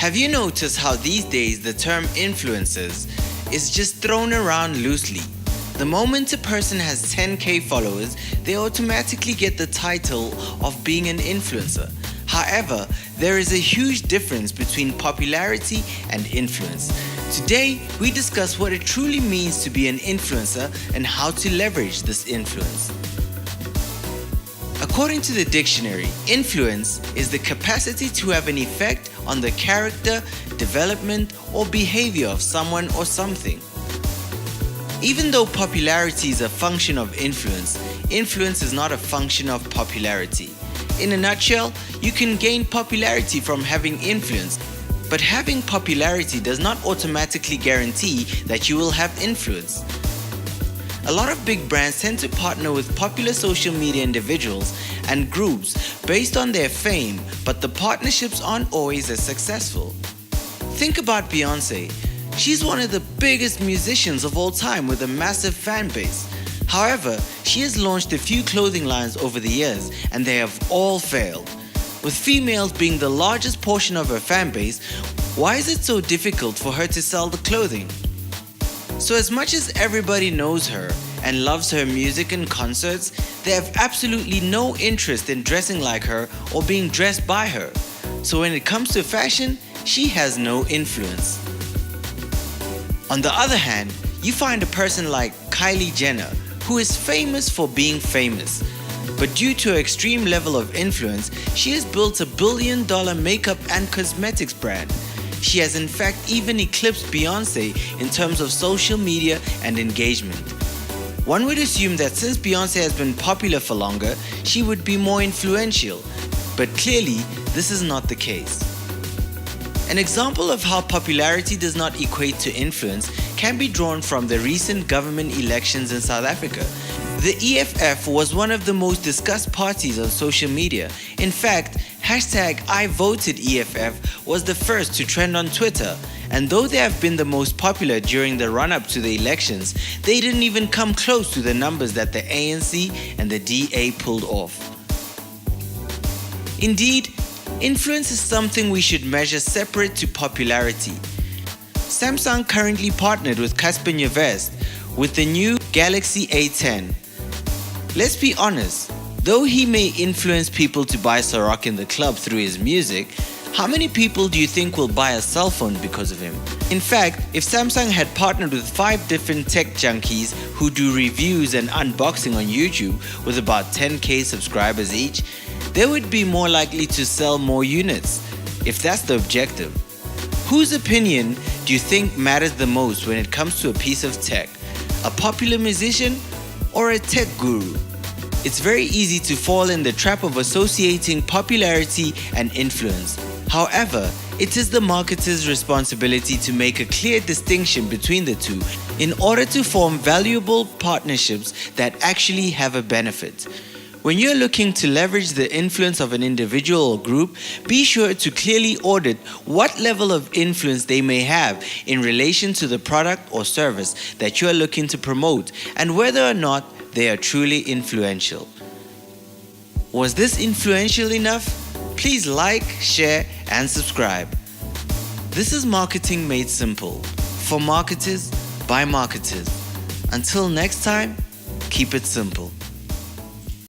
Have you noticed how these days the term influencers is just thrown around loosely? The moment a person has 10k followers, they automatically get the title of being an influencer. However, there is a huge difference between popularity and influence. Today, we discuss what it truly means to be an influencer and how to leverage this influence. According to the dictionary, influence is the capacity to have an effect on the character, development, or behavior of someone or something. Even though popularity is a function of influence, influence is not a function of popularity. In a nutshell, you can gain popularity from having influence, but having popularity does not automatically guarantee that you will have influence. A lot of big brands tend to partner with popular social media individuals and groups based on their fame, but the partnerships aren't always as successful. Think about Beyoncé. She's one of the biggest musicians of all time with a massive fan base. However, she has launched a few clothing lines over the years and they have all failed. With females being the largest portion of her fan base, why is it so difficult for her to sell the clothing? So as much as everybody knows her and loves her music and concerts, they have absolutely no interest in dressing like her or being dressed by her. So when it comes to fashion, she has no influence. On the other hand, you find a person like Kylie Jenner, who is famous for being famous. But due to her extreme level of influence, she has built a billion-dollar makeup and cosmetics brand. She has in fact even eclipsed Beyoncé in terms of social media and engagement. One would assume that since Beyoncé has been popular for longer, she would be more influential, but clearly this is not the case. An example of how popularity does not equate to influence can be drawn from the recent government elections in South Africa. The EFF was one of the most discussed parties on social media. In fact, #IVotedEFF was the first to trend on Twitter, and though they have been the most popular during the run-up to the elections, they didn't even come close to the numbers that the ANC and the DA pulled off. Indeed, influence is something we should measure separate to popularity. Samsung currently partnered with Casper Nyovest with the new Galaxy A10. Let's be honest, though he may influence people to buy Ciroc in the club through his music, how many people do you think will buy a cell phone because of him? In fact, if Samsung had partnered with 5 different tech junkies who do reviews and unboxing on YouTube with about 10k subscribers each, they would be more likely to sell more units, if that's the objective. Whose opinion do you think matters the most when it comes to a piece of tech? A popular musician or a tech guru? It's very easy to fall in the trap of associating popularity and influence. However, it is the marketer's responsibility to make a clear distinction between the two in order to form valuable partnerships that actually have a benefit. When you're looking to leverage the influence of an individual or group, be sure to clearly audit what level of influence they may have in relation to the product or service that you are looking to promote and whether or not they are truly influential. Was this influential enough? Please like, share, and subscribe. This is Marketing Made Simple. For marketers, by marketers. Until next time, keep it simple.